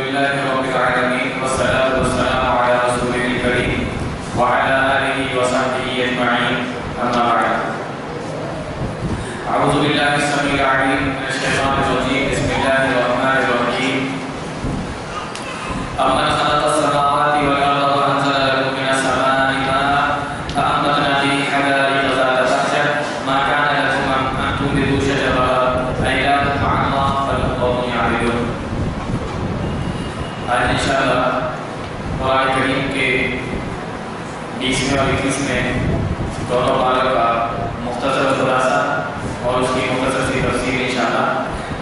لله رب العالمين والصلاة والسلام على رسوله الكريم وعلى آله وصحبه أجمعين أما بعد أعوذ بالله السميع العليم من الشيطان الرجيم بسم الله الرحمن الرحيم أمن خلق السماوات والأرض وأنزل لكم من السماء ماء فأنبتنا به حدائق ذات بهجة ما كان لكم أن تنبتوا شجرها أإله مع الله بل هم قوم يعبدون. آج انشاءاللہ قرآن کریم کے 20ویں اور 21ویں دونوں پاروں کا مختصر خلاصہ اور اس کی مختصر سی تفسیر انشاءاللہ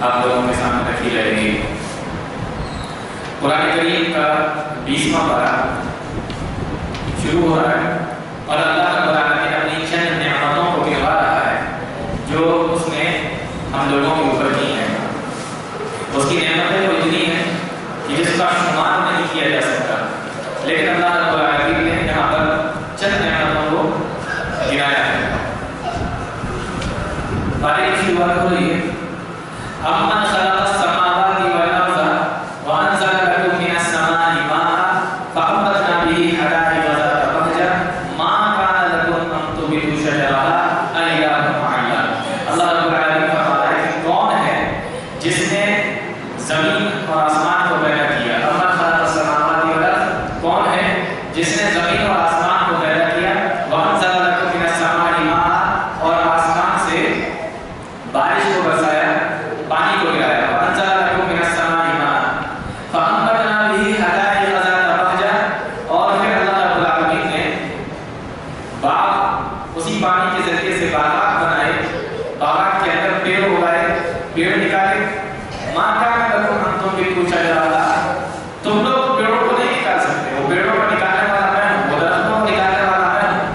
آپ لوگوں کے سامنے رکھی جائے گی. قرآن کریم کا 20واں پارہ شروع ہو رہا ہے اور اللہ رب العالمین اپنی چند نعمتوں کو گنوا رہا ہے جو اس نے ہم لوگوں کے اوپر کی ہیں. اس کی نعمتیں تو اتنی ہیں جس کا شمار نہیں کیا جا سکتا، لیکن اللہ رب العالمین نے یہاں پر چند نعمتوں کو گنایا ہے. پارے کی شروعات ہو رہی ہے امن خلق السماوات والارض وانزل لكم من السماء ماء فانبتنا به حدائق ذات بهجة ما كان لكم ان تنبتوا شجرها أإله مع الله. اللہ رب العالمین فرماتا ہے کہ کون ہے جس نے زمین اور آسمان کو پیدا کیا. امن خلق السماوات والارض، کون ہے جس نے زمین اور آسمان کو پیدا کیا. وانزل لكم من السماء ماء، اور آسمان سے بارش کو برسایا، پانی کو گرایا. وانزل لكم من السماء ماء فانبتنا به حدائق ذات بهجة، اور پھر اللہ رب العالمین نے باغ اسی پانی کے ذریعے سے باغات بنائے، باغات کے اندر پیڑ اگائے، پیڑ نکالے. ما كان لكم ان تنبتوا شجرها، تم لوگ پیڑوں کو نہیں نکال سکتے، وہ پیڑوں کو نکالنے والا میں ہوں، وہ درختوں کو نکالنے والا میں ہوں.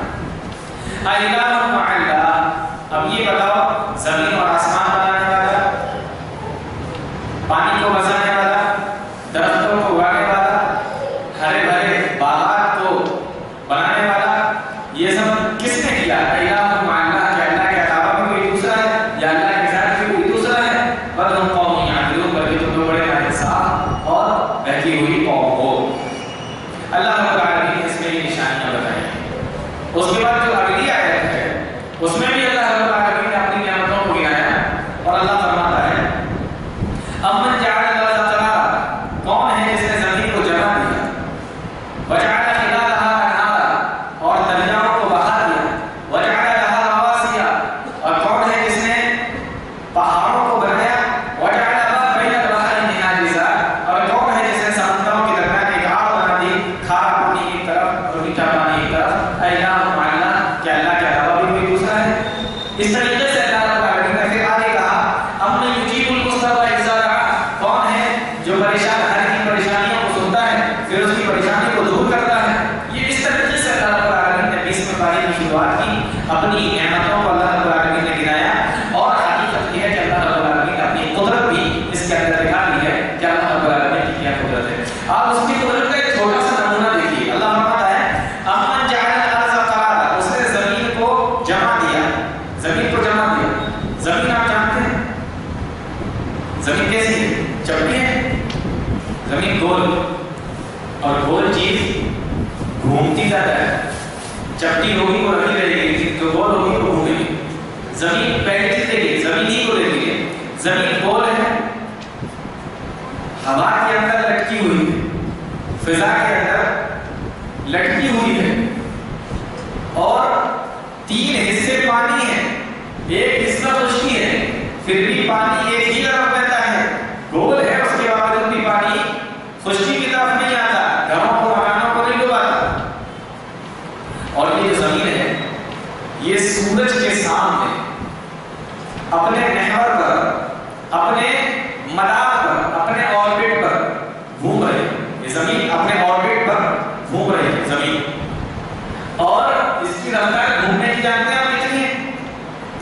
أإله مع الله، اب یہ بتاؤ زمین اور آسمان بنانے والا، پانی کو بسانے والا، درختوں کو اگانے والا، ہرے بھرے باغات کو بنانے والا، یہ سب کس نے کیا؟ أإله مع الله، کہ اللہ کے علاوہ بھی کوئی دوسرا ہے یا اللہ کے ساتھ بھی کوئی دوسرا ہے؟ بل ہم قوم یعدلون، بلکہ تم لوگ بڑے ناانصاف اور بہتی ہوئی قوم ہو. اللہ رب العالمین نے اس میں یہ نشانیاں بتائی ہیں. اس کے بعد جو اگلی آیت ہے اس میں بھی اللہ رب العالمین نے اپنی نعمتوں کو گنایا اور اللہ فرماتا ہے امن جعل الارض قرارا، کون ہے جس نے زمین کو جگہ دیا. وجعل خلالها انہارا، اور دریاؤں کو بہا دیا. وجعل لها رواسي، اور کون ہے جس نے پہاڑوں کو بنایا. وجعل بین البحرین حاجزا، اور کون ہے جس نے سمندروں کے درمیان ایک آڑ بنا دی، کھارا پانی ایک طرف اور میٹھا پانی ایک طرف. أإله مع الله، کیا اللہ کے علاوہ بھی کوئی دوسرا ہے؟ اس طریقے سے اللہ رب العالمین نے پھر آگے کہا امن یجیب المضطر اذا دعا، کون ہے جو پریشان ہر کی پریشانیوں کو سنتا ہے پھر اس کی پریشانی کو دور کرتا ہے. یہ اس طریقے سے اللہ رب العالمین نے 20ویں پارے کی شروعات کی. اپنی نعمتوں کو اللہ رب العالمین نے گنایا اور حقیقت یہ ہے کہ اللہ رب العالمین نے اپنی قدرت بھی اس کے اندر دکھا دی ہے کہ اللہ رب العالمین کی کیا قدرت ہے. آپ اس کی قدرت کا ایک چھوٹا سا نمونہ دیکھیے. اللہ فرماتا ہے امن جعل الارض قرارا، اس نے زمین کو جمع دیا. زمین کو جمع دیا. زمین آپ جانتے ہیں زمین کیسی ہے؟ چپٹی ہے. زمین گول، اور گول چیز گھومتی جاتا ہے. چپٹی ہوگی وہ رکھی رہے گی، جو گول ہوگی وہ گھومے گی. زمین بیٹھتی رہے گی، زمین ہی کو لیتی ہے. زمین گول ہے، ہوا کے اندر لٹکی ہوئی ہے، فضا کے اندر لٹکی ہوئی ہے، اور 3 حصے پانی ہیں، ایک حصہ خشکی ہے، پھر بھی پانی ایک ہی طرف بہتا ہے. گول ہے، اس کے باوجود بھی پانی خشکی کی طرف نہیں آتا، گھروں کو مکانوں کو نہیں ڈباتا. اور یہ جو زمین ہے یہ سورج کے سامنے اپنے محور پر، اپنے مدار پر، اپنے آربٹ پر گھوم رہی ہے. یہ زمین اپنے آربٹ پر گھوم رہی ہے زمین، اور اس کی رفتار گھومنے کی جانتے ہیں آپ کتنی ہے؟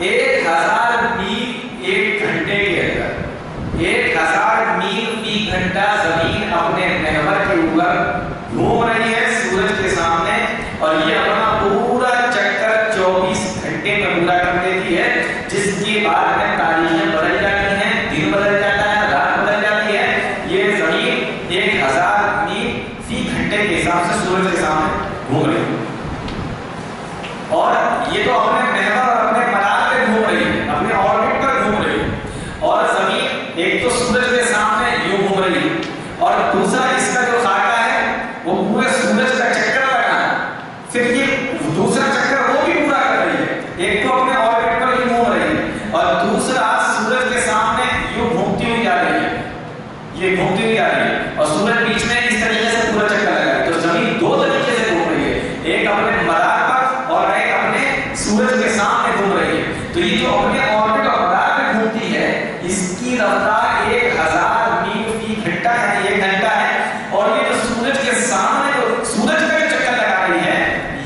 1000 میل ایک گھنٹے کے اندر. 1000 میل فی گھنٹہ زمین اپنے محور کے اوپر گھوم رہی ہے سورج کے سامنے، اور یہ اپنا پورا چکر 24 گھنٹے میں پورا کر دیتی ہے، جس کے بعد میں تاریخیں بدل جاتی ہیں، دن بدل جاتا ہے، رات بدل جاتی ہے. یہ زمین ایک 1000 میل فی گھنٹے کے حساب سے سورج کے سامنے گھوم رہی ہے، اور یہ تو اپنے محور اور اپنے مدار پہ گھوم رہی ہے، اپنے آربٹ پر گھوم رہی ہے، اور زمین ایک تو سورج کے سامنے یوں گھوم رہی ہے، اور دوسرا اس کا جو خاکہ ہے وہ پورے سورج کا چکر لگا ہے، پھر یہ دوسرا چکر وہ بھی پورا کر رہی ہے، ایک تو اپنے آربٹ پر یوں گھوم رہی ہے اور دوسرا سورج کے سامنے یوں گھومتی ہوئی جا رہی ہے، یہ گھومتی ہوئی جا رہی ہے، اور سورج بیچ میں اس طریقے سے پورا چکر لگا ہے۔ تو زمین دو طریقے سے گھوم رہی ہے، ایک اپنے مدار پر اور ایک اپنے سورج کے سامنے گھوم رہی ہے۔ تو یہ جو اپنے آربٹ اور مدار پہ گھومتی ہے اس کی رفتار 1000 میل فی گھنٹہ یعنی 1 گھنٹہ ہے، اور یہ جو سورج کے سامنے جو سورج کا چکر لگا رہی ہے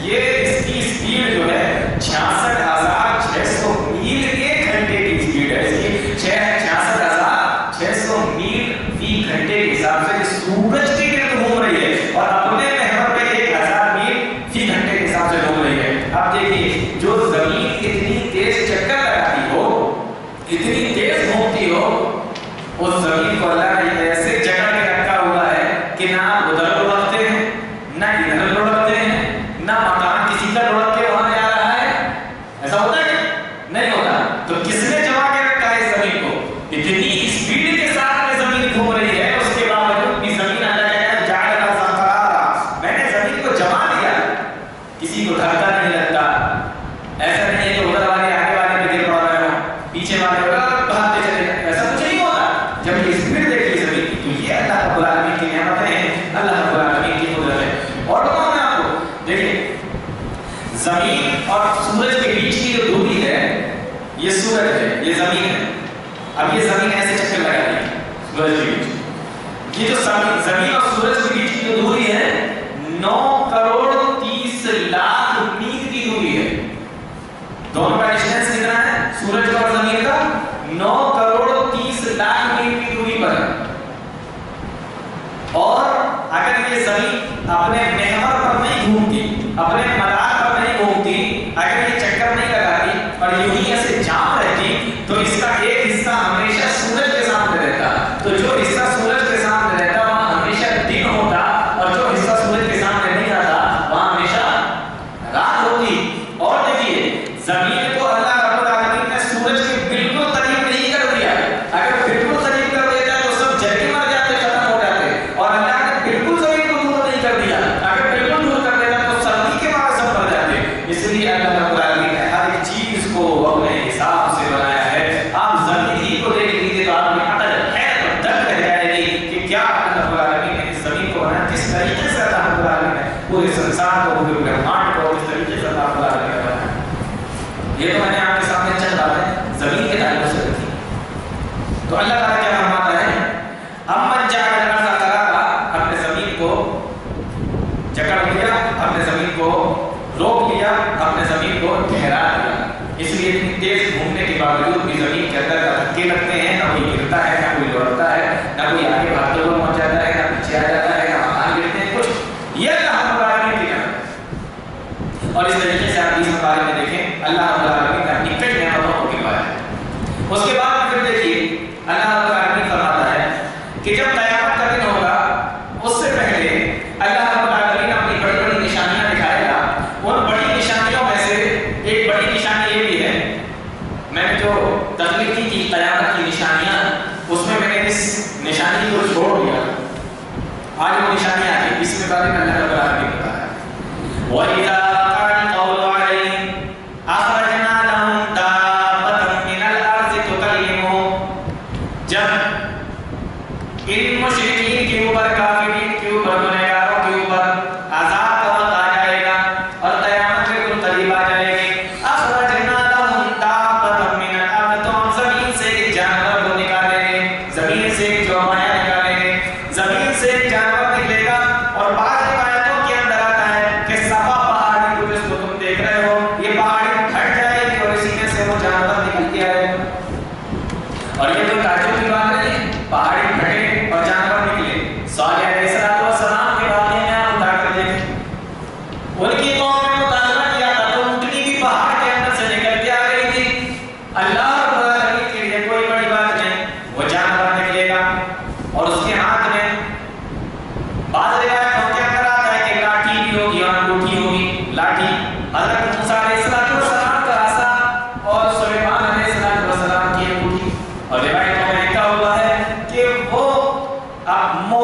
یہ اس کی اسپیڈ جو ہے 66,600 میل 1 گھنٹے کی اسپیڈ ہے، اس کی 66,600 میل فی گھنٹے کے حساب سے سورج کے گرد گھوم رہی ہے، اور اپنے محور پہ 1000 میل فی گھنٹے کے حساب سے گھوم رہی ہے۔ اب دیکھیے جو زمین اتنی تیز چکر لگاتی ہو، اتنی تیز گھومتی ہو، اس زمین کو اللہ نے ایسے جگہ میں رکھا ہوا ہے کہ نہ آپ ادھر لڑکتے ہیں نہ ادھر لڑکتے ہیں، نہ مکان کسی کا لڑک کے وہاں جا رہا ہے، ایسا ہوتا ہے نہیں ہوتا۔ تو کس نے جما کے رکھا ہے اس زمین کو؟ اتنی اسپیڈ کے ساتھ میں زمین گھوم رہی ہے، اس کے باوجود بھی زمین اللہ کہتا ہے جعلها سخارا، میں نے زمین کو جما دیا، کسی کو دھکا نہیں لگتا، ایسا نہیں ہے کہ ادھر والے آگے والے پہ گر پڑ رہے ہو، پیچھے والے بھاگتے چلے، ایسا کچھ نہیں ہوتا۔ جب یہ اسپیڈ دیکھیے زمین کی تو یہ اللہ رب العالمین کی نعمتیں ہیں، اللہ رب العالمین کی قدرت ہے۔ اور بتاؤں میں آپ کو، دیکھیں زمین اور سورج کے بیچ کی جو دوری ہے یہ سورج ہے، یہ زمین ہے، اب یہ زمین ایسے چکر لگا رہی ہے سورج کے بیچ، یہ جو زمین اور سورج کے بیچ کی جو دوری ہے 9,30,00,000 میل کی دوری ہے، دونوں کا ڈسٹینس کتنا ہے سورج کا اور زمین کا؟ 9,30,00,000 میل کی دوری پر ہے، اور اگر یہ زمین اپنے محور پر نہیں گھومتی، اپنے مدار پر نہیں گھومتی، اگر یہ چکر نہیں لگاتی اور یوں ہی ایسے جام رہتی تو اس کا ایک حصہ ہمیشہ سورج کے سامنے رہتا، تو جو حصہ سورج کے سامنے رہتا وہاں ہمیشہ دن ہوتا، اور جو حصہ سورج کے سامنے نہیں آتا وہاں ہمیشہ رات ہوتی۔ اور دیکھیے زمین کو اللہ رب العالمین نے سورج کے بالکل قریب نہیں کر دیا، اگر بالکل قریب کر دیتا تو سب جل کے مر جاتے، ختم ہو جاتے، اور اللہ نے بالکل زمین کو دور نہیں کر دیا، اگر بالکل دور کر دیتا تو سردی کے بعد سب مر جاتے۔ اس لیے اللہ رب العالمین نے ہر ایک چیز کو اپنے حساب سے بنایا ہے۔ آپ زمین ہی کو دیکھ لیجیے تو آپ میں عقل حیرت دنگ رہ جائے گی کہ کیا اللہ رب العالمین نے اس زمین کو بنایا، کس طریقے سے اللہ رب العالمین نے پورے سنسار کو، پورے برہمانڈ کو کس طریقے سے اللہ رب العالمین نے بنایا۔ یہ تو میں نے آپ کے سامنے چند باتیں زمین کے تعلق سے رکھی۔ تو اللہ تعالیٰ کیا فرماتا ہے؟ امن جعل الارض قرارا، ہم نے زمین کو جکڑ لیا، ہم نے زمین کو روک لیا، ہم نے زمین کو ٹھہرا دیا، اس لیے اتنی تیز گھومنے کے باوجود بھی زمین کے اندر دھکے لگتے ہیں، نہ کوئی گرتا ہے، نہ کوئی لڑتا ہے، نہ کوئی آگے بھاگتے ہوئے پہنچ جاتا ہے، نہ پیچھے آ جاتا ہے، نہ مکان گرتے ہیں، کچھ یہ اللہ رب العالمین کی نعمت ہے۔ اور اس طریقے سے آپ اس بارے میں دیکھیں اللہ رب العالمین نے اپنی کئی نعمتوں کو گنوایا ہے۔ اس کے بعد پھر دیکھیے اللہ رب العالمین فرماتا ہے کہ جب قیامت کا دن ہوگا اس سے پہلے اللہ رب العالمین اپنی بڑی بڑی نشانیاں دکھائے گا۔ ان بڑی نشانیوں میں سے ایک بڑی نشانی یہ بھی ہے، میں نے جو تخلیق کی تھی قیامت کی نشانیاں، اس میں نے اس نشانی کو چھوڑ دیا، آج وہ نشانی آ گئی، اس کے بارے میں اللہ رب العالمین بتایا ہے۔ وَإِذَا وَقَعَ الْقَوْلُ عَلَيْهِمْ أَخْرَجْنَا لَهُمْ دَابَّةً مِّنَ الْأَرْضِ تُكَلِّمُهُمْ، جب ان مشرکین کے اوپر، کافرین کے اوپر، گنہگاروں کے اوپر عذاب کا وقت آ جائے گا اور قیامت بالکل قریب آ جائے گی، أَخْرَجْنَا لَهُمْ دَابَّةً مِّنَ الْأَرْضِ، تو ہم زمین سے ایک جانور کو نکالیں گے، زمین سے ایک چوپایا نکالیں گے، زمین سے ایک جانور نکلے گا، اور بعض روایتوں کے اندر آتا ہے کہ صفا پہاڑی کو جس کو تم دیکھ رہے ہو یہ پہاڑی پھٹ جائے گی اور اسی میں سے وہ جانور نکل کے آئے گا۔ اور یہ تو تعجب کی بات نہیں ہے، پہاڑی پھٹے اور جانور نکلے۔ صالح علیہ السلام کے واقعے میں آپ اٹھا کر دیکھیں، ان کی قوم نے مطالبہ کیا تھا تو اونٹنی بھی پہاڑ کے اندر سے نکل کے آ گئی تھی۔ اللہ رب العالمین کے لیے کوئی بڑی بات نہیں، وہ جانور نکلے گا اور اس کے ہاتھ میں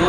2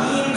3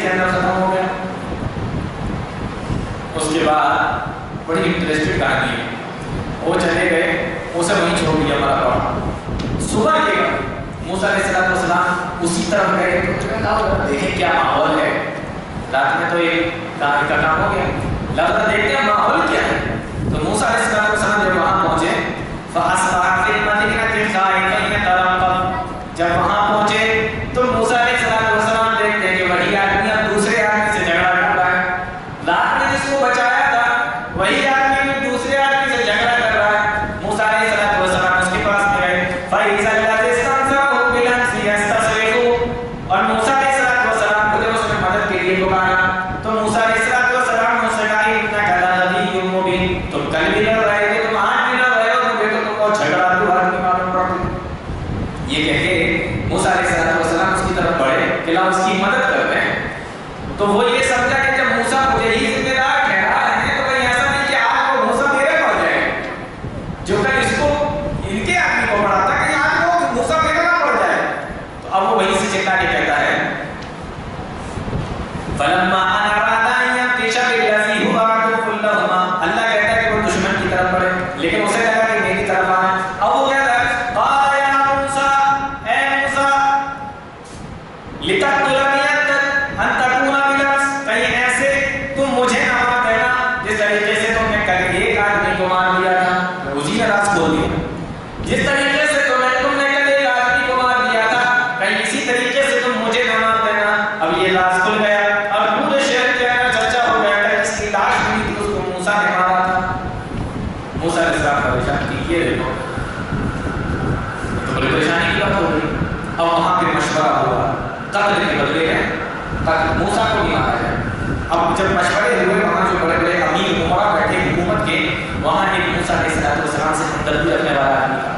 کے اندر ختم ہو گیا. اس کے بعد بڑی انٹرسٹڈ کہانی ہے. وہ چلے گئے, اسے وہیں چھوڑ دیا مرا پڑا. صبح کے موسیٰ علیہ السلام اسی طرف گئے تو دیکھیں کیا ماحول ہے. رات میں تو ایک کام کا کام ہو گیا, لہذا دیکھتے ہیں ماحول کیا ہے. تو موسیٰ علیہ السلام جب وہاں پہنچے فَأَصْبَحَ فِي الْمَدِينَةِ خَائِفًا يَتَرَقَّبُ, جب وہاں پہنچے تو موسیٰ علیہ السلام دیکھتے ہیں کہ وہی آدمی اب دوسرے آدمی سے جھگڑا کر رہا ہے. رات میں جس کو بچایا تھا وہی آدمی بھی دوسرے آدمی سے جھگڑا کر رہا ہے. موسیٰ علیہ السلام اس کے پاس میں گئے فَإِذَا الَّذِي اسْتَنزَعَهُ بِالْأَمْسِ يَسْتَصْرِخُ, اور موسیٰ علیہ السلام کو اس نے مدد کے لیے پکارا. تو موسیٰ علیہ السلام نے اس سے کہا اِنَّكَ لَعَلِيٌّ مُّبِينٌ, تم کل بھی لڑ رہے تھے, تم آج بھی لڑ رہے ہو, تو دیکھو تم کو جھگڑا تو آدمی معلوم پڑتے. یہ کہہ کے موسیٰ علیہ السلام اس کی طرف بڑھے کہ لا اس کی مدد کرتے ہیں. تو وہ یہ سمجھا کہ جب موسیٰ مجھے ہی ذمہ دار ٹھہرا ہے تو کہیں ایسا نہیں کہ آج وہ موسیٰ میرے پڑ جائے, جو کہ اس کو ان کے آدمی کو پڑھاتا کہ آج وہ موسیٰ میرے نہ پڑ جائے. تو اب وہ وہیں سے چلا کے کہتا ہے فَلَمَّا أَنْ أَرَادَ أَنْ يَبْطِشَ بِالَّذِي هُوَ عَدُوٌّ لَهُمَا, اللہ کہتا ہے کہ وہ دشمن کی طرف بڑھے, لیکن اسے لگا کہ میری طرف آنا. اب وہ کہتا ہے قَالَ يَا مُوسَىٰ, اے موسیٰ لِتَقْتُلَنِي أَن تَكُونَ بِالْأَمْسِ, کہیں ایسے تم مجھے نہ مار دینا جس طریقے سے تم نے کل ایک آدمی کو مار دیا تھا. اسی نے راز کھول دیا. جس طریقے سے تم نے کل ایک آدمی کو مار دیا تھا, کہیں اسی طریقے سے تم مجھے نہ مار دینا. اب یہ راز کھل گیا اور پورے شہر کے اندر چرچا ہو گیا کہ جس کی لاش ملی تھی اس کو موسیٰ نے مارا تھا. موسیٰ علیہ السلام پریشان کی, یہ دیکھو تو بڑی پریشانی کی بات ہو گئی. اب وہاں پہ مشورہ ہوا قتل کے بدلے میں موسیٰ کو نہیں مارا جائے. اب جب مشورے ہوئے وہاں جو بڑے بڑے امیر عمرا بیٹھے حکومت کے, وہاں ایک موسیٰ علیہ السلام سے ہمدردی رکھنے والا آدمی تھا.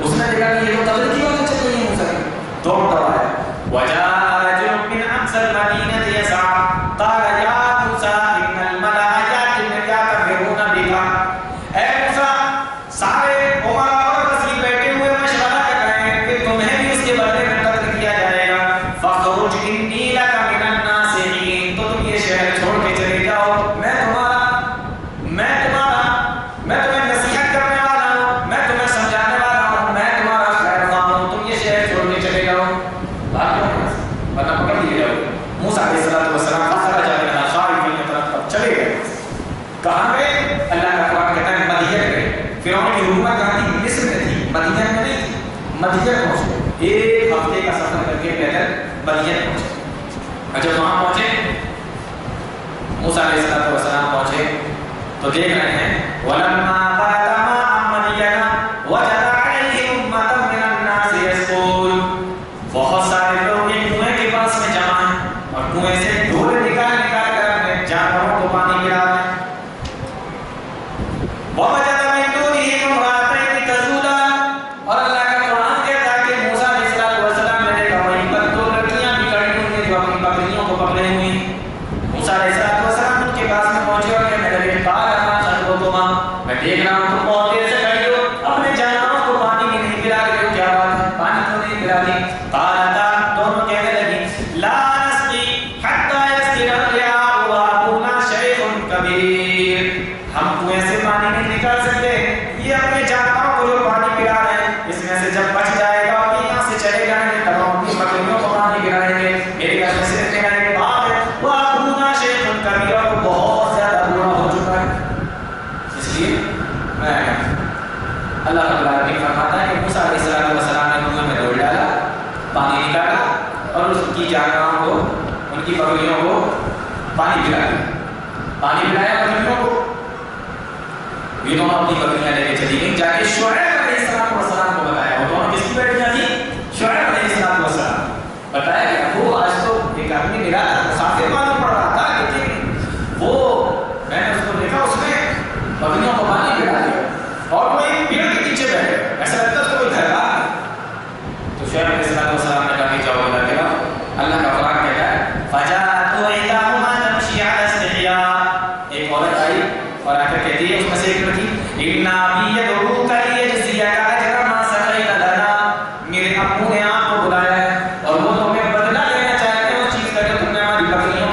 اس نے دیکھا کہ یہ تو قتل کی بات چل رہی ہے موسیٰ کی, دوڑ دوایا. وَجَاءَ رَجُلٌ مِّنْ أَقْصَى الْمَدِينَةِ يَسْعَىٰ قَالَ يَا مُوسَىٰ إِنَّ الْمَلَأَ يَأْتَمِرُونَ بِكَ, اے موسیٰ سارے عمرا اور وزیر بیٹھے ہوئے مشورہ کر رہے ہیں کہ تمہیں بھی اس کے بدلے میں قتل کیا جائے گا. فَخْرُجْ إِنِّي لَكَ مِنَ النَّاصِحِينَ, تو تم یہ شہر چھوڑ کے چلے جاؤ, میں تمہیں نصیحت کرنے والا ہوں, میں تمہیں سمجھانے والا ہوں, میں تمہارا خیر خواہ ہوں, تم یہ شہر چھوڑ کے چلے جاؤ. بات ورنہ پکڑ لیے جاؤ. موسیٰ علیہ السلام فخرج منها خائفا يترقب, چلے گئے. کہاں گئے؟ اللہ کا قرآن کہتا ہے مدین گئے. فرعون کی حکومت کہاں تھی؟ مصر میں تھی, مدین میں نہیں تھی. مدین پہنچ گئے, ایک ہفتے کا سفر کر کے پیدل مدین پہنچے. جب وہاں پہنچے موسیٰ علیہ السلام پہنچے تو دیکھ رہے ہیں وَلَمَّا بَلَغَ مَاءَ مَدْيَنَ وَجَدَ عَلَيْهِ أُمَّةً مِّنَ النَّاسِ يَسْقُونَ, بہت سارے لوگ ایک کنویں کے پاس میں جمع ہیں اور کنویں سے ڈھول نکال کر اپنے جانوروں کو پانی پلا رہے ہیں. وَوَجَدَ مِن دُونِهِمْ امْرَأَتَيْنِ تَذُودَانِ, اور اللہ کا قرآن کہتا ہے کہ موسیٰ علیہ السلام نے دیکھا وہیں پر دو لڑکیاں بھی کھڑی ہوئی ہیں جو اپنی بکریوں کو پکڑے ہوئی ہیں. موسیٰ علیہ السلام ان کے پاس میں پہنچے اور کہنے لگے قَالَ مَا خَطْبُكُمَا, میں دیکھ رہا ہوں تم بہت دیر سے کھڑی ہو, اپنے جانوروں کو پانی بھی نہیں پلا رہے ہو, کیا بات ہے, پانی کیوں نہیں پلا رہی؟ قَالَتَا, دونوں کہنے لگی لَا نَسْقِي حَتَّىٰ يَسْقِيَ الرِّعَاءُ وَأَبُونَا شَيْخٌ كَبِيرٌ, ہم کنویں سے پانی نہیں نکال سکتے, یہ اپنے جانوروں کو جو پانی پلا رہے ہیں اس میں سے جب بچ جائے گا اور یہاں سے چلے جائیں گے تب ہم اپنی بکریوں کو پانی پلائیں گے. میرے گھر میں صرف میرا ایک باپ ہے, وَأَبُونَا شَيْخٌ كَبِيرٌ, وہ بہت زیادہ بوڑھا ہو چکا ہے. اس لیے میں اللہ رب العالمین فرماتا ہے کہ موسیٰ علیہ السلام نے کنویں میں ڈول ڈالا, پانی نکالا اور اس کی جانوروں کو, ان کی بکریوں کو پانی پلایا. پانی پلایا بکریوں کو, یہ دونوں اپنی بکریاں لے کے چلی گئی. جا کے شعیب علیہ السلام کو بتایا, وہ دونوں کس کی بیٹیاں تھیں؟ شعیب علیہ السلام. بتایا کہ وہ آج تو ایک آدمی ملا تھا, مسافر معلوم پڑ رہا تھا, لیکن وہ میں نے اس کو دیکھا, اس نے بکریوں کو پانی پلا دیا اور وہ ایک پیڑ کے پیچھے بیٹھے, ایسا لگتا ہے اس کو کوئی گھر آ. تو شعیب علیہ السلام نے کہا کہ جاؤ اللہ کے بعد. اللہ کا قرآن کہتا ہے فَجَاءَتْ إِحْدَاهُمَا تَمْشِي عَلَى اسْتِحْيَاءٍ, ایک عورت آئی اور آ کر کہتی ہے, اس میں سے ایک لڑکی, إِنَّ أَبِي يَدْعُوكَ لِيَجْزِيَكَ أَجْرَ مَا سَقَيْتَ لَنَا, میرے ابو نے آپ کو بلایا ہے اور وہ تمہیں بدلہ لینا چاہتے ہیں اس چیز کا جو تم نے ہماری بکریوں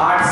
8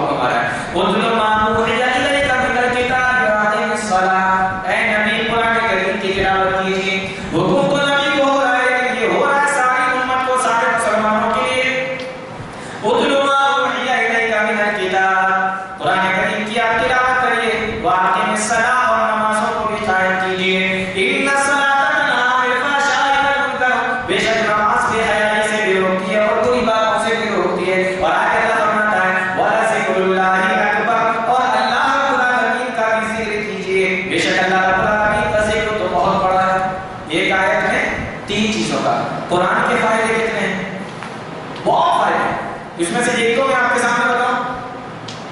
حکم آ رہا ہے اتل ما اوحی الیک من الکتاب واقم الصلاۃ، اے نبی قرآن کریم کی تلاوت کیجیے. حکم تو نبی کو ہو رہا ہے لیکن یہ ہو رہا ہے ساری امت کو، سارے مسلمانوں کے لیے. اتل ما اوحی الیک من الکتاب، قرآن کریم کی آپ تلاوت کریے. واقم الصلاۃ، اور نمازوں کو بھی قائم کیجیے. ان الصلاۃ تنہی عن الفحشاء والمنکر، بے شک نماز بے حیائی سے بھی روکتی ہے اور بری باتوں سے بھی روکتی ہے. اور آگے اللہ فرماتا ہے وَلَذِكْرُ اللَّهِ أَكْبَرُ، اور اللہ رب العالمین کا بھی ذکر کیجیے. بے شک اللہ رب العالمین کا ذکر تو بہت بڑا ہے. ایک آیت میں 3 چیزوں کا. قرآن کے فائدے کتنے ہیں؟ بہت فائدے. اس میں سے ایک تو میں آپ کے سامنے بتاؤں.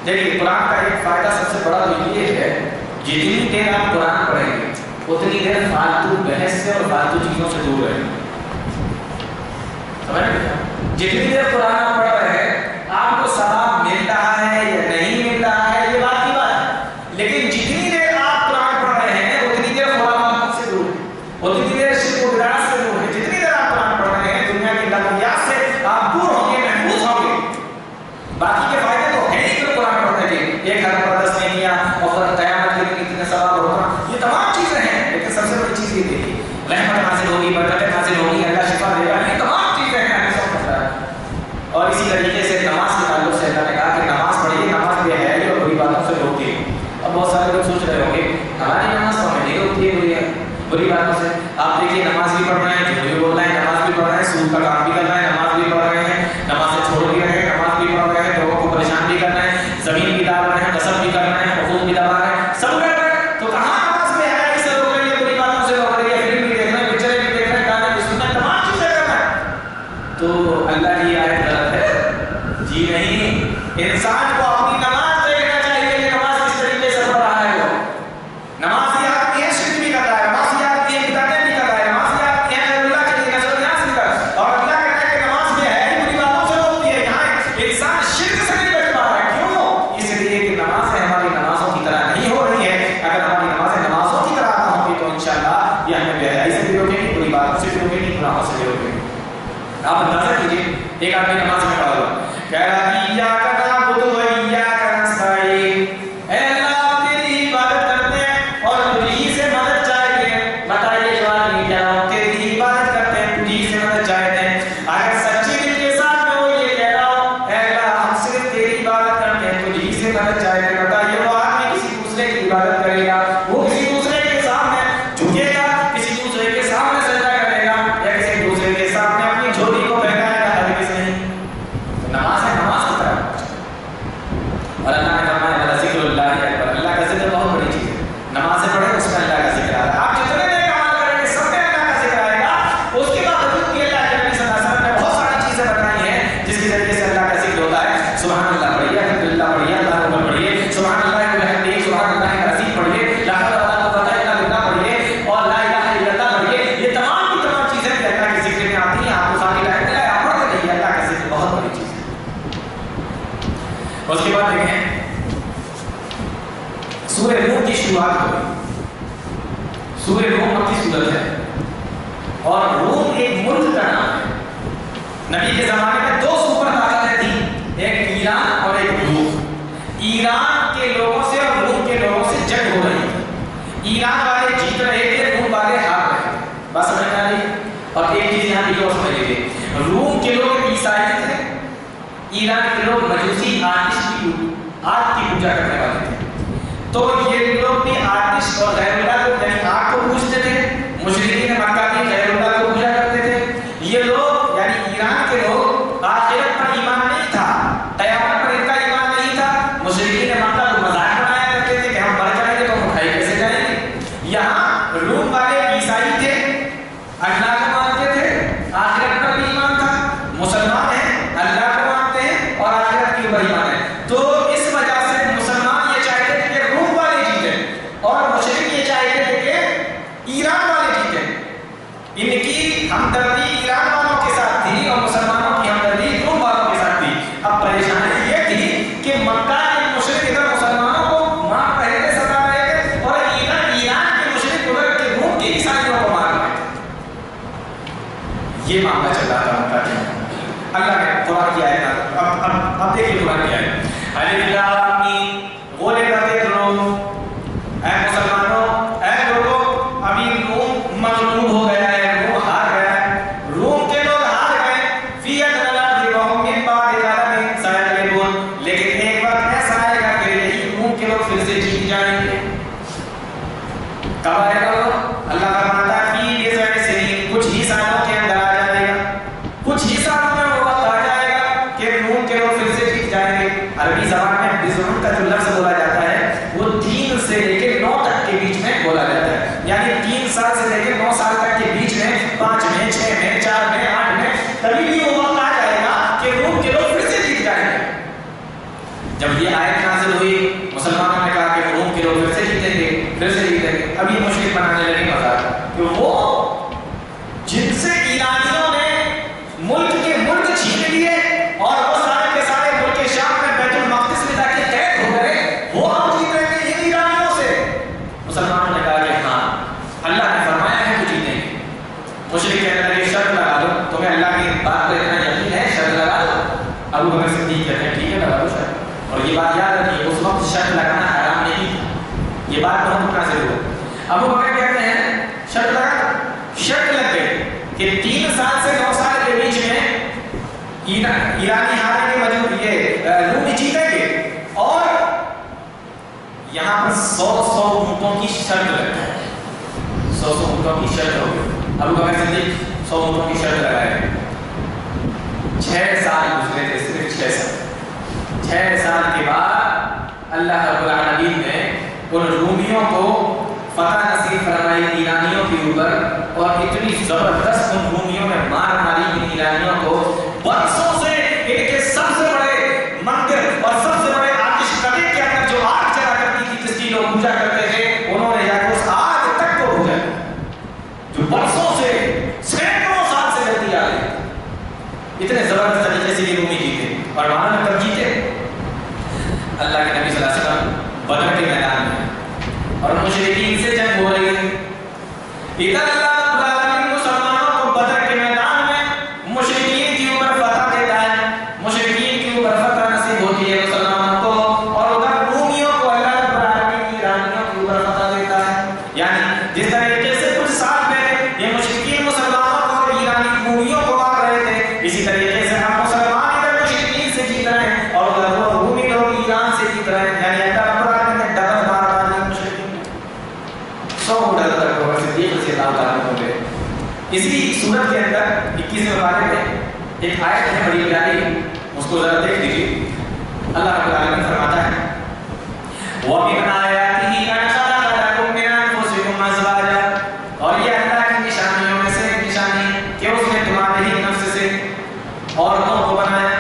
دیکھیے قرآن کا ایک فائدہ سب سے بڑا تو یہ ہے جتنی دیر آپ قرآن پڑھیں گے اتنی دیر فالتو بحث سے اور فالتو چیزوں سے دور رہیں گے. سمجھ رہے ہیں؟ جتنی دیر قرآن آپ پڑھ رہے ہیں آپ کو ثواب مل رہا ہے یا نہیں مل رہا ہے یہ بات کی بات ہے، لیکن جتنی دیر آپ قرآن پڑھ رہے ہیں اتنی دیر خرافات سے دور ہے، اتنی دیر شرک و بدعت سے دور ہے. جتنی دیر آپ قرآن پڑھ رہے ہیں دنیا کی لغویات سے آپ دور ہوں گے، محفوظ ہوں گے. باقی کے فائدے تو ہیں ہی قرآن پڑھنے کے. ایک گھر پردست نہیں کیا اور پھر قیامت کے دن اتنے ثواب ہوگا، یہ تمام چیزیں ہیں. لیکن سب سے بڑی چیز یہ دیکھیے رحمت حاصل ہوگی، برکت حاصل ہوگی، اللہ شفا دے گا، یہ تمام چیزیں ہیں. اور اسی طریقے سے نماز کے تعلق سے اللہ نے کہا کہ نماز پڑھیے، نماز بے حیائی اور بری باتوں سے روکتی ہے. اب بہت سارے لوگ سوچ رہے ہوں گے ہماری نماز تو ہمیں نہیں روکتی ہے بری باتوں سے. آپ دیکھیے نماز بھی پڑھ رہے ہیں، جھوٹ بھی بول رہے ہیں، نماز بھی پڑھ رہے ہیں، سود کا کام بھی کر رہے ہیں، نماز بھی پڑھ رہے ہیں، نماز سے چھوڑ بھی رہے ہیں، نماز بھی پڑھ رہے ہیں، لوگوں کو پریشان بھی کر رہے ہیں، زمین بھی دبا رہے ہیں، قسم بھی کر رہے ہیں، حقوق بھی دبا رہے ہیں، سب کر رہے ہیں. تو کہاں نماز بے حیائی سے روک رہی ہے، بری باتوں سے روک رہی ہے، فلم بھی دیکھ رہے ہیں، پکچریں بھی دیکھ رہے ہیں، گانے بھی سن رہے ہیں، تمام چیزیں کر رہے ہیں. تو اللہ کی آیت غلط ہے؟ جی نہیں. انسان کو اپنی نماز دیکھنا چاہیے کہ نماز کس طریقے سے پڑھ رہا ہے. وہ نماز یہ آدمی ہے شرک بھی کر رہا ہے، نماز یہ آدمی ہے بدعتیں بھی کر رہا ہے، نماز یہ آدمی ہے اللہ کے لیے نظر نیاز بھی کر. اور اللہ کہتا ہے کہ نماز یہ ہے بری باتوں سے روکتی ہے. یہاں انسان شرک سے نہیں بچ پا رہا ہے. کیوں؟ اس لیے کہ نمازیں ہماری نمازوں کی طرح نہیں ہو رہی ہے. اگر ہماری نمازیں نمازوں کی طرح نہ ہوں گی تو انشاءاللہ یہ ہمیں بے حیائی سے بھی روکیں گی، بری باتوں سے بھی روکیں گی، گناہوں سے بھی روکیں گی. آپ اندازہ کیجیے ایک آدمی نماز میں کھڑا ہوا کہہ رہا ایاک نعبد و ایاک نستعین، اے اللہ آپ تیری عبادت کرتے ہیں اور تجھی سے مدد چاہتے ہیں. بتائیے جواب نہیں کیا ہم تیری عبادت کرتے ہیں، تجھی سے مدد چاہتے ہیں. اگر سچی دل کے ساتھ میں وہ یہ کہہ رہا ہو اے اللہ ہم صرف تیری عبادت کرتے ہیں، تجھی سے مدد چاہتے ہیں، بتائیے وہ آدمی کسی دوسرے کی عبادت کرے گا، وہ کسی دوسرے کے سامنے جھکے گا، کسی دوسرے کے سامنے سجدہ کرے گا یا کسی دوسرے کے سامنے اپنی جھولی کو پھیلائے گا؟ ہرگز نہیں. نماز ہے نماز کی طرح. اور اللہ نے فرمایا وَلَذِكْرُ اللَّهِ أَكْبَرُ، اللہ کا ذکر بہت بڑی چیز ہے. نمازیں پڑھیں اس میں اللہ کا ذکر آ رہا ہے. آپ جتنے نیک عمل کریں گے سب میں اللہ کا ذکر آئے گا. اس کے بعد حضرت کی اللہ کے نبی صلی اللہ علیہ وسلم نے بہت ساری چیزیں بتائی ہیں جس کے ذریعے سے اللہ کا ذکر ہوتا ہے. سبحان اللہ پڑھیے، الحمدللہ پڑھیے، اللہ اکبر پڑھیے، سبحان اللہ وبحمدہ، سبحان اللہ العظیم پڑھیے، لا حول ولا قوت الا باللہ پڑھیے، اور لا الہ الا اللہ پڑھیے. یہ تمام کی تمام چیزیں بھی اللہ کے ذکر میں آتی ہیں. آپ کو خالی لا الہ الا اللہ پڑھتے رہیے، اللہ کا ذکر بہت بڑی چیز ہے. اس کے بعد دیکھیں سورہ روم کی شروعات ہوئی. سورہ روم مکی سورت ہے اور روم ایک ملک کا نام ہے. نبی کے زمانے میں 2 سپر طاقتیں تھیں، ایک ایران اور ایک روم. ایران کے لوگوں سے اور روم کے لوگوں سے جنگ ہو رہی تھی. ایران والے جیت رہے تھے، روم والے ہار رہے تھے. بات سمجھ میں آ رہی؟ اور ایک چیز یہاں کی سمجھ لیجیے، روم کے لوگ عیسائی تھے، ایران کے لوگ مجوسی آتش کی پوجا کرنے والے تھے. تو یہ لوگ بھی آتش اور غیر اللہ کو یعنی آگ کو پوجتے تھے. مشرکین مکہ بھی غیر اللہ کو پوجا کرتے تھے. یہ لوگ یعنی ایران کے لوگ آخرت پر ایمان نہیں تھا، قیامت پر ان کا ایمان نہیں تھا. مشرکین مکہ کو مذاق بنایا کرتے تھے کہ ہم مر جائیں گے تو ہم کھائی کیسے جائیں گے. یہاں روم والے عیسائی تھے، اللہ کو مانتے تھے، آخرت پر بھی ایمان تھا، مسلمان ہیں، اللہ کو مانتے ہیں اور آخرت کی اوپر ایمان ہے. تو اس وجہ سے مسلمان یہ چاہتے تھے کہ روم والے جیتے اور مشرک یہ چاہتے تھے کہ ایران والے جیتے. ان کی ہمدردی ایران والوں کے ساتھ تھی اور مسلمانوں کی ہمدردی روم والوں کے ساتھ تھی. اب پریشانی یہ تھی کہ مکہ کے مشرک ادھر مسلمانوں کو مار رہے تھے، ستا رہے تھے، اور ایران کے مشرک ادھر کے روم کے عیسائیوں کو مار رہے تھے. یہ معاملہ چل رہا تھا مکہ کے. اللہ نے قرآن کی آیت اب دیکھیے قرآن کی آیت الف لام میم غلبت الروم. اے مسلمانوں، اے لوگوں، ابھی روم مغلوب ہو گیا ہے، روم ہار گیا ہے، روم کے لوگ ہار گئے. فی الارض وهم من بعد غلبهم سيغلبون. لیکن ایک وقت ایسا آئے گا کہ یہی روم کے لوگ پھر سے جیت جائیں گے. کب آئے گا؟ اللہ فرماتا ہے فی بضع سنین، کچھ ہی سالوں کے اندر آ جائے گا. کچھ ہی سالوں میں وہ وقت آ جائے گا کہ روم کے لوگ پھر سے جیت جائیں گے. عربی زبان میں بضع کا جو لفظ بولا جاتا ہے وہ 3 سے لے کے 9 تک کے بیچ میں بولا جاتا ہے. یعنی 3 سال سے لے کے 9 سال تک کے بیچ میں، 5 میں، 6 میں، 4 میں، 8 میں، کبھی بھی وہ وقت آ جائے گا کہ روم کے لوگ پھر سے جیت جائیں گے. جب یہ آیت نازل ہوئی، مسلمانوں نے کہا کہ روم کے لوگ پھر سے جیتیں گے، پھر سے جیتیں گے. اب یہ مشکل بنانے لگے مزاق کہ وہ جن سے ایرانیوں نے ملک کے ملک چھین لیے اور وہ سارے کے سارے ملک شام میں بیت المقدس میں جا کے قید ہو گئے، وہ ہم جیت رہے ہیں ان ایرانیوں سے. مسلمانوں نے کہا کہ ہاں اللہ نے فرمایا ہے تو جیتیں گے. مشرک کہنے لگے شرط لگا دو، تمہیں اللہ کی بات پر اتنا یقین ہے، شرط لگا دو. ابو بکر صدیق کہتے ہیں ٹھیک ہے لگا دو شرط. اور یہ بات یاد رکھیے اس وقت شرط لگانا حرام نہیں تھا، یہ بات بہت مناسب ہو. ابو بکر کہتے ہیں شرط لگا دو. شرط لگ گئی کہ 3 سال سے 9 سال کے بیچ میں ایرانی ہاریں گے، مجبور یہ رومی جیتیں گے، اور یہاں پر 100 اونٹوں کی شرط لگتا ہے. 100 اونٹوں کی شرط ہوگی. ابو بکر صدیق 100 اونٹوں کی شرط لگائے. 6 سال گزرے تھے، صرف 6 سال. 6 سال کے بعد اللہ رب العالمین نے ان رومیوں کو فتح نصیب فرمائی ایرانیوں کے اوپر، اور اتنی زبردست ان رومیوں نے مار ماری ان ایرانیوں کو. برسوں سے ان کے سب سے بڑے مندر اور سب سے بڑے آتش کدے کے اندر جو آگ جلا کرتی تھی جس کی لوگ پوجا کرتے تھے، انہوں نے جا کے اس آگ تک کو پوجا جو برسوں سے سینکڑوں سال سے جلتی آ رہی. اتنے زبردست طریقے سے یہ رومی جیتے. اور وہاں میں کب جیتے؟ اللہ کے نبی صلی اللہ علیہ وسلم بدر کے میدان میں، اور مشرکین سے جنگ ہو رہی ہے. ادھر اللہ رب العالمین مسلمانوں کو بدر کے میدان میں مشرکین کے اوپر فتح دیتا ہے، مشرکین کے اوپر فتح نصیب ہوتی ہے مسلمانوں کو، اور ادھر رومیوں کو اللہ رب العالمین ایرانیوں کے اوپر فتح دیتا ہے. یعنی جس طریقے سے کچھ سال پہلے یہ مشرکین مسلمانوں کو اور ایرانی رومیوں کو مار رہے تھے، اسی طریقے سے ہم مسلمان ادھر مشرکین سے جیت رہے ہیں اور ادھر وہ رومی لوگ ایران سے جیت رہے ہیں. یعنی اللہ رب العالمین نے ڈبل مار ماری مشرکین 100 اونٹ تک ہوگا. صدیق رضی اللہ تعالیٰ عنہ ہوئے. اسی سورت کے اندر 21ویں پارے میں ایک آیت ہے بڑی پیاری، اس کو ذرا دیکھ لیجیے. اللہ رب العالمین فرماتا ہے وَمِنْ آيَاتِهِ أَنْ خَلَقَ لَكُم مِّنْ أَنفُسِكُمْ أَزْوَاجًا، اور یہ اللہ کی نشانیوں میں سے ایک نشانی ہے کہ اس نے تمہارے ہی نفس سے عورتوں کو بنایا.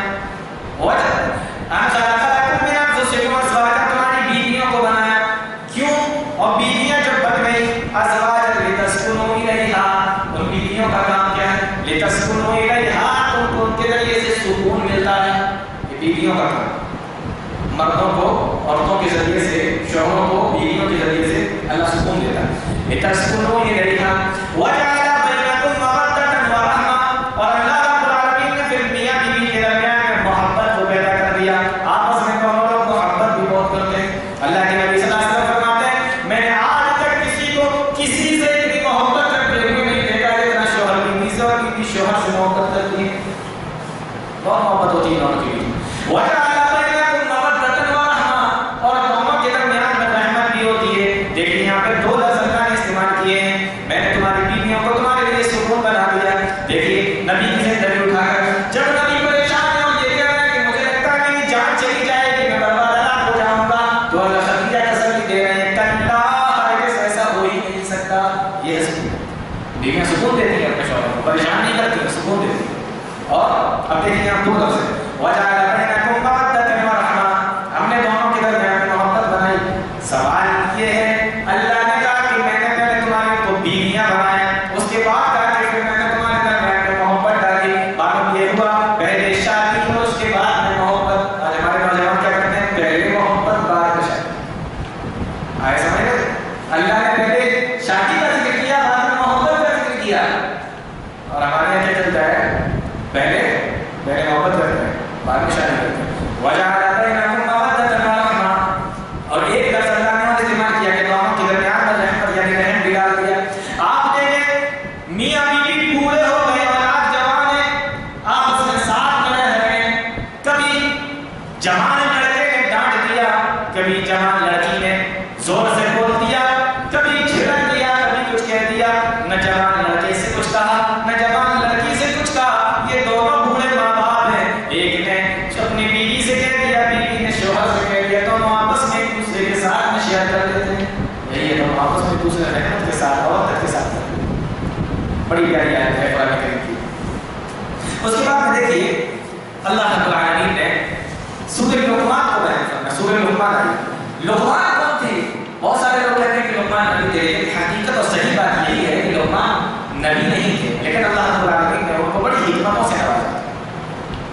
أَنْ خَلَقَ لَكُم مِّنْ أَنفُسِكُمْ أَزْوَاجًا، تمہاری بیویوں کو بنایا. کیوں؟ اور بیویاں جب بن گئی أَزْوَاجًا لِتَسْكُنُوا إِلَيْهَا، ان بیویوں کا کام کیا ہے؟ لِتَسْكُنُوا إِلَيْهَا، تم کو ان کے ذریعے سے سکون ملتا ہے. یہ بیویوں کا کام، مردوں کو عورتوں کے ذریعے سے، شوہروں کو بیویوں کے ذریعے سے اللہ سکون دیتا ہے. لِتَسْكُنُوا إِلَيْهَا وَجَعَلَ بَيْنَكُم مَّوَدَّةً وَرَحْمَةً، اور اللہ رب العالمین نے پھر میاں بیوی کے درمیان میں محبت کو پیدا کر دیا. آپس میں دونوں لوگ محبت بھی بہت کرتے ہیں. اللہ کے نبی صلی اللہ علیہ وسلم فرماتے ہیں میں نے آج تک کسی کو کسی سے اتنی محبت کرتے ہوئے نہیں دیکھا جتنا شوہر بیوی سے اور بیوی شوہر سے محبت کرتی ہے. بہت محبت ہوتی ہے دونوں کے بیچ. وَجَعَلَ بَيْنَكُم مَّوَدَّةً وَرَحْمَةً، اور دونوں کے درمیان میں رحمت بھی ہوتی ہے. دیکھیے یہاں پہ 2 لفظ اللہ نے استعمال کیے ہیں. میں نے تمہاری بیویوں کو تمہارے لیے سکون بنا دیا. دیکھیے نبی کی زندگی اٹھا کر جب نبی پریشان ہے اور یہ کہہ رہا ہے کہ مجھے لگتا ہے میری جان چلی جائے گی، میں برباد ہلاک ہو جاؤں گا، تو اللہ خدیجہ تسلی دے رہے ہیں کلا ہرگز ایسا ہو ہی نہیں سکتا. یہ بیویاں سکون دیتی ہیں اپنے شوہر کو، پریشان نہیں کرتی ہیں، سکون دیتی ہیں. اور اب دیکھیں یہاں 2 لفظ ہیں وَجَعَلَ بَيْنَكُم مَّوَدَّةً وَرَحْمَةً، ہم نے دونوں کے درمیان میں محبت بنائی. سوال یہ ہے اللہ نے کہا کہ میں نے پہلے تمہارے کو بیویاں بنایا، اس کے بعد کہا کہ پھر میں نے تمہارے درمیان میں محبت ڈالی. معلوم یہ ہوا پہلے شادی اور اس کے بعد میں محبت. آج ہمارے نوجوان کیا کرتے ہیں؟ پہلے محبت بعد میں شادی. آئے سمجھ گئے؟ اللہ نے پہلے شادی کا ذکر کیا، بعد میں محبت کا ذکر کیا. اور ہمارے یہاں کیا چلتا ہے؟ پہلے محبت کرتے ہیں، بعد میں شادی کرتے ہیں. وَجَعَلَ بَيْنَكُم دیکھیے اللہ رب العالمین نے سورہ لقمان کو بیان فرمایا. سورہ لقمان آئی. لقمان کون تھے؟ بہت سارے لوگ کہتے ہیں کہ لقمان نبی تھے، لیکن حقیقت اور صحیح بات یہی ہے کہ لقمان نبی نہیں تھے، لیکن اللہ رب العالمین نے ان کو بڑی حکمتوں سے نوازا.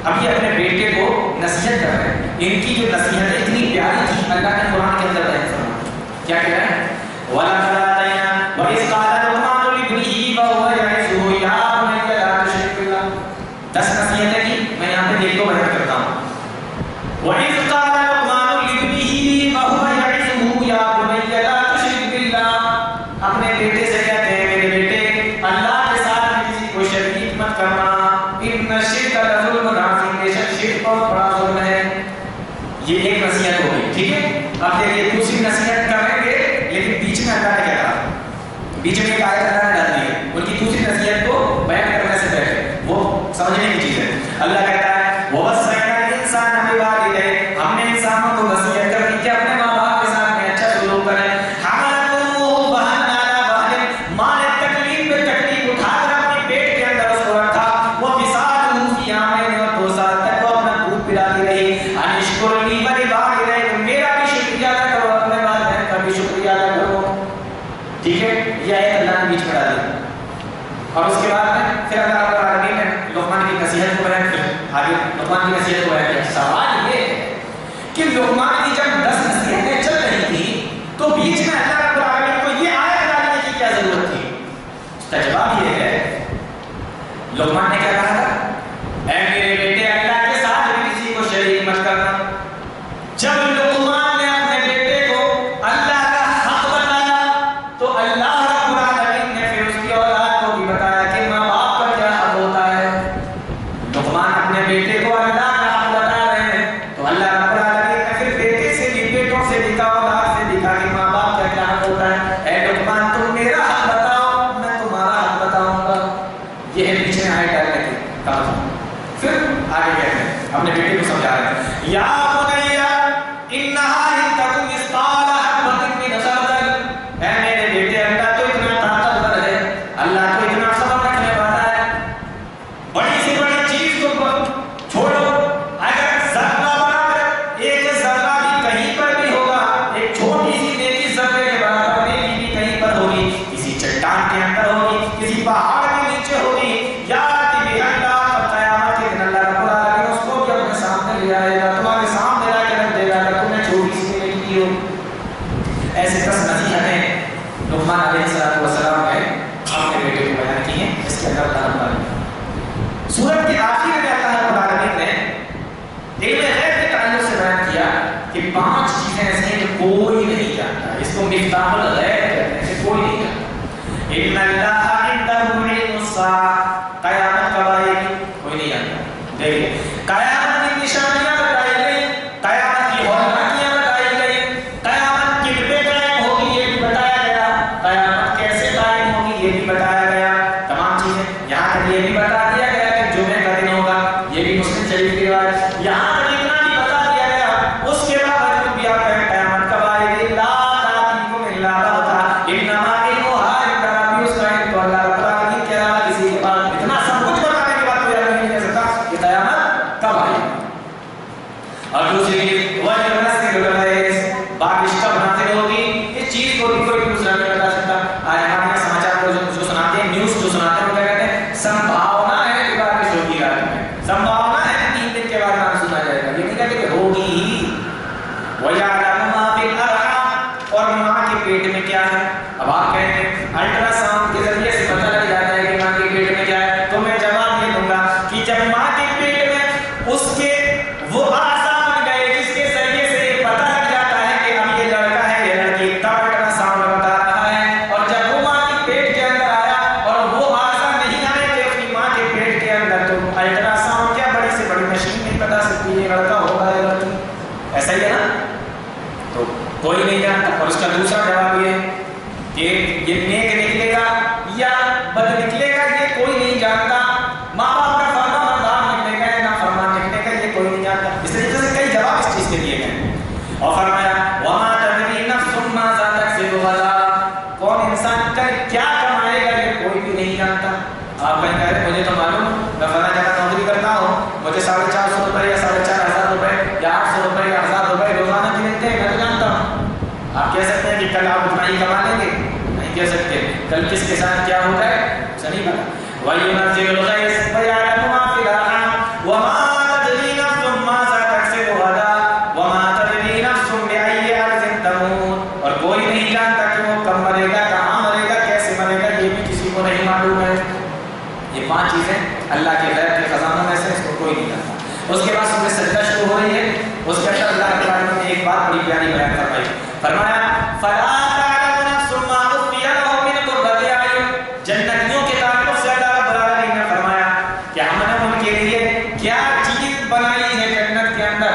اب یہ اپنے بیٹے کو نصیحت کر رہے ہیں. ان کی جو نصیحت اتنی پیاری تھی اللہ نے قرآن کے اندر بیان فرمایا. کیا کہہ رہے ہیں؟ وَلَقَدْ آتَيْنَا وَإِذْ قَالَ لُقْمَانُ لِابْنِهِ وَهُوَ يَعِظُهُ يَا بُنَيَّ لَا تُشْرِكْ بِاللَّهِ. 10 نصیحتیں کی، میں یہاں پہ ایک کو بیان کرتا ہوں. وَإِذْ قَالَ لُقْمَانُ لِابْنِهِ وَهُوَ يَعِظُهُ يَا بُنَيَّ لَا تُشْرِكْ بِاللَّهِ. اپنے بیٹے سے کہتے ہیں میرے بیٹے اللہ کے ساتھ کسی کو شریک مت کرنا. إِنَّ الشِّرْكَ لَظُلْمٌ عَظِيمٌ. بے شک شرک بہت بڑا ظلم ہے. یہ ایک نصیحت ہو گئی، ٹھیک ہے. اب دیکھیے دوسری نصیحت کریں گے، لیکن بیچ میں اللہ نے کیا کہا؟ بیچ میں ایک آیت اللہ نے ڈال دی ہے. ان کی دوسری نصیحت کو بیان کرنے سے پہلے وہ سمجھنے کی چیز ہے. اللہ کہتا ہے وَوَصَّيْنَا الْإِنسَانَ بِوَالِدَيْهِ. ہم نے انسانوں کو وصیت کر دی کہ اپنے ماں باپ کے ساتھ میں اچھا سلوک کریں. حَمَلَتْهُ وَهْنًا عَلَىٰ وَهْنٍ. ماں نے تکلیف پہ تکلیف اٹھا کر اپنے پیٹ کے اندر اس کو رکھا. وَفِصَالُهُ فِي عَامَيْنِ. اور 2 سال تک وہ اپنا دودھ پلاتی رہی. أَنِ اشْكُرْ لِي وَلِوَالِدَيْكَ. میرا بھی شکریہ ادا کرو، اپنے والدین کا بھی شکریہ ادا کرو. ٹھیک ہے، یہ آیت اللہ نے بیچ میں ڈال دی. اور اس کے بعد میں پھر اللہ رب العالمین نے لقمان کی نصیحت کو بیان کیا. آگے لقمان کی نصیحت کو بیان کیا. سوال یہ ہے کہ لقمان کی جب 10 نصیحتیں چل رہی تھیں تو بیچ میں اللہ رب العالمین کو یہ آیت ڈالنے کی کیا ضرورت تھی؟ اس کا جواب یہ ہے لقمان نے کیا کہا تھا؟ اے میرے بیٹے اللہ کے ساتھ کسی کو شریک مت کرنا. جب لقمان نے اپنے بیٹے کو اللہ کا حق بتایا تو اللہ رب العالمین نے پھر اس کی اولاد کو بھی بتایا کہ ماں باپ کا کیا حق ہوتا ہے. لقمان اپنے بیٹے کو اللہ کا حق بتا رہے ہیں تو اللہ رب العالمین نے پھر بیٹے سے بھی، بیٹوں سے بھی کہا، اولاد سے بھی کہا کہ ماں باپ کا کیا حق ہوتا ہے. اے لقمان تم میرا حق بتاؤ، میں تمہارا حق بتاؤں گا. یہ ہے پیچھے آئے ڈالنے کی کہا. پھر آگے کہتے ہیں اپنے بیٹے کو سمجھا رہے ہیں یا بنیا انہا ان تکن مثقال حبۃ من خردل. اے میرے بیٹے اللہ تو اتنا طاقتور ہے، اللہ تو اتنا صبر رکھنے والا ہے. بڑی سے بڑی چیز کو چھوڑو، اگر ذرہ برابر ایک ذرہ بھی کہیں پر بھی ہوگا، ایک چھوٹی سی نیکی ذرے کے برابر نیکی بھی کہیں پر ہوگی، کسی چٹان کے اندر ہوگی، کسی پہاڑ کے نیچے ہوگی، یا ایسے 10 نصیحتیں لقمان علیہ السلام نے اپنے بیٹے کو بیان کی ہیں. اس کے اندر اللہ رب العالمین سورت کے آخر میں اللہ رب العالمین نے علم غیب کے تعلق سے بیان کیا کہ 5 چیزیں ایسی ہیں جو کوئی نہیں جانتا. اس کو مفتاح الغیب کہتے ہیں، اسے کوئی نہیں جانتا. ان اللہ عنده علم الساعۃ. قیامت کب آئے گی کوئی نہیں جانتا. دیکھیے قیامت کی نشانیاں بتائی گئی، قیامت کی ہولناکیاں بتائی گئی، قیامت کتنے قائم ہوگی یہ بھی بتایا گیا، قیامت کیسے قائم ہوگی یہ بھی بتایا گیا. تمام چیزیں یہاں تک یہ بھی بتا دیا گیا کہ جمعے کا دن ہوگا، یہ بھی مسلم شریف کی روایت. یہاں تک اتنا بھی بتا دیا گیا. اس کے بعد بھی آپ کہیں قیامت کب آئے گی، لا تأتیکم الا بغتۃ انما علمها عند ربی. اس کا علم تو اللہ رب العالمین کے علاوہ کسی کے پاس. اتنا سب کچھ بتانے کے بعد کوئی نہیں کہہ سکتا کہ قیامت کب آئے گی. اور دوسری بارش کب نازل ہوگی، اس چیز کو بھی کوئی دوسرا نہیں بتا سکتا. آج ہمارے سماچار کو جو سناتے ہیں، نیوز جو سناتے ہیں، وہ کیا کہتے ہیں؟ سمبھاونا ہے کہ بارش ہوگی رات میں، سمبھاونا ہے کہ 3 دن کے بعد مانسون آ جائے اللہ کے غیب کے خزانوں میں سے اس کو کوئی نہیں جانتا۔ اس کے بعد سورہ سجدہ شروع ہو رہی ہے، اس کے اندر اللہ رب العالمین نے ایک بات بڑی پیاری بیان فرمائی، فرمایا فلا تعلم نفس ما اخفي لهم من قرة اعين۔ جنتیوں کے تعلق سے اللہ رب العالمین نے فرمایا کہ ہم نے ان کے لیے کیا چیز بنائی ہے جنت کے اندر،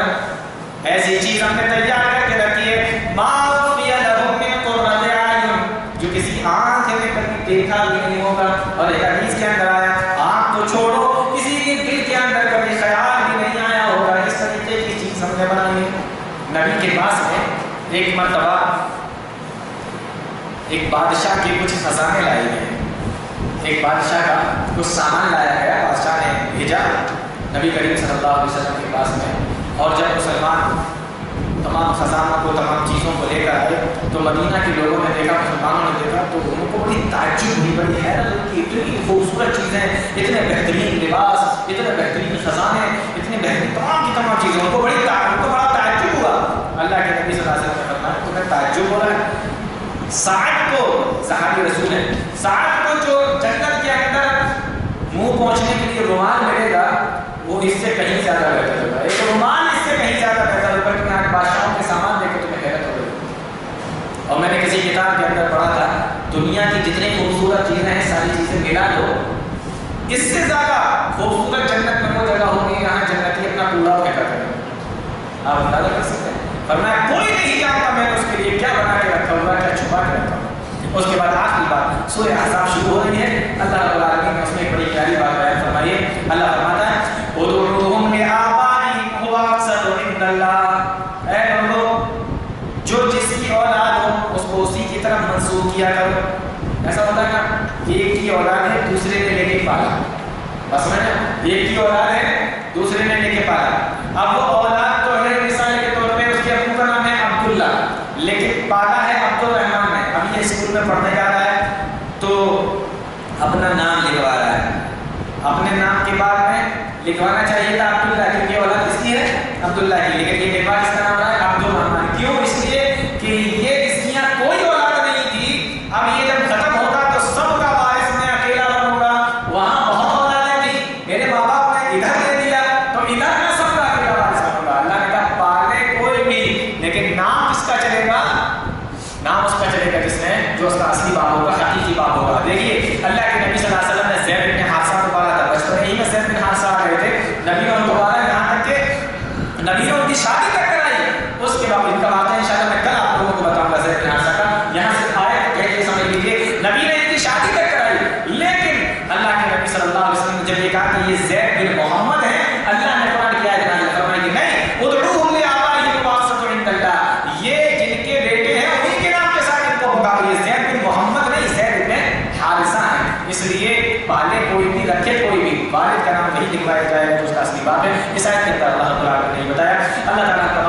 ایسی چیز ہم نے تیار کر کے رکھی ہے، ما اخفي لهم من قرة اعين، جو کسی آنکھ نے کبھی دیکھا بھی نہیں ہوگا۔ اور ایک حدیث کے اندر آیا آنکھ تو چھوڑو کسی کے دل کے اندر کبھی خیال بھی نہیں آیا ہوگا اس طریقے کی چیز ہم نے بنائی ہے۔ نبی کے پاس میں ایک مرتبہ ایک بادشاہ کے کچھ خزانے لائے گئے، ایک بادشاہ کا کچھ سامان لایا گیا، بادشاہ نے بھیجا نبی کریم صلی اللہ علیہ وسلم کے پاس میں، اور جب مسلمان تمام خزانوں کو تمام چیزوں کو لے کر آئے تو مدینہ کے لوگوں نے دیکھا، مسلمانوں نے دیکھا تو ان کو بڑی تعجب ہوئی، بڑی حیرت ہوئی کہ اتنی خوبصورت چیزیں، اتنے بہترین لباس، اتنے بہترین خزانے، اتنے بہترین تمام کی تمام چیزیں، ان کو بڑا تعجب ہوا۔ اللہ کے نبی صلی اللہ علیہ وسلم نے فرمایا تمہیں تعجب ہو رہا ہے؟ سعد کو، صحابی رسول ہے، سعد کو جو جنت کے اندر منہ پہنچنے کے لیے رومال ملے گا وہ اس سے کہیں زیادہ بہتر ہوگا، ایک رومال اس سے کہیں زیادہ بہتر ہوگا، کہ یہاں کے بادشاہوں کے سامان دیکھ کے تمہیں حیرت ہو گئی۔ اور میں نے کسی کتاب کے اندر پڑھا تھا دنیا کی جتنی خوبصورت چیزیں ہیں ساری چیزیں ملا دو، اس سے زیادہ خوبصورت جنت میں وہ جگہ ہوگی جہاں جنتی اپنا پورا پھینکا کریں۔ آپ اندازہ کر سکتے ہیں، فرمایا کوئی نہیں جانتا میں نے اس کے لیے کیا بنا کے رکھا ہوا ہے، کیا چھپا کے رکھا ہوا ہے۔ اس کے بعد آخری بات سورہ احزاب شروع ہو رہی ہے، اللہ رب العالمین نے اس میں ایک بڑی پیاری بات بیان فرمائی ہے۔ اللہ فرماتا ہے ادعوهم لآبائهم هو اقسط عند اللہ، اے لوگوں جو جس کی اولاد ہو اس کو اسی کی طرف منسوخ کیا کرو۔ ایسا ہوتا ہے نا کہ ایک کی اولاد ہے دوسرے نے لے کے پالا، بس میں ایک کی اولاد ہے دوسرے نے لے کے پالا، اب وہ اولاد تو ہے مثال کے طور پہ اس کے ابو کا نام ہے عبداللہ لیکن پالا ہے عبد الرحمن نے، اب یہ اسکول میں پڑھنے جا رہا ہے تو اپنا نام لکھوا رہا ہے، اپنے نام کے بعد میں لکھوانا چاہیے تھا عبداللہ کیونکہ اولاد کس کی ہے عبداللہ کی، لیکن یہ لکھوا کس کا نام رہا ہے عبد الرحمن، کیوں؟ اس لیے کہ یہ اس کی کوئی اولاد نہیں تھی، اب یہ جب ختم ہوگا تو سب کا وارث میں اکیلا بنوں گا، وہاں بہت اولادیں تھی میرے ماں باپ نے ادھر دے دیا تو ادھر میں سب کا اکیلا وارث بنوں گا۔ اللہ نے کہا پالے کوئی بھی لیکن نام کس کا چلے گا؟ نام اس کا چلے گا جس نے جو اس کا اصلی باپ ہوگا، حقیقی باپ ہوگا۔ دیکھیے اللہ کے نبی صلی اللہ علیہ وسلم نے زید بن حارثہ کو پالا تھا، بچپن ہی میں زید بن حارثہ آ گئے تھے، نبی نے ان کو پالا یہاں تک کہ نبی نے ان کی شادی تک کرائی۔ اس کے بعد ان کا واقعہ انشاءاللہ میں کل آپ لوگوں کو بتاؤں گا زید بن حارثہ کا، یہاں سے آیت کہہ کے سمجھ لیجیے نبی نے ان کی شادی تک کرائی، لیکن اللہ کے نبی صلی اللہ علیہ وسلم نے جب یہ کہا کہ یہ زید بن محمد ہے، اللہ نے قرآن کی آیت نازل فرمائی کہ نہیں ادعوهم لآبائهم هو اقسط عند اللہ، یہ جن کے بیٹے ہیں انہی کے نام کے ساتھ ان کو پکارو، یہ زید بن محمد نہیں زید بن حارثہ ہیں، اس لیے پالے کوئی بھی رکھے کوئی بھی والد کا نام نہیں لکھوایا جائے تو اس کا اصلی باپ ہے۔ اس آیت کے اندر اللہ تعالیٰ نے بتایا، اللہ تعالیٰ کا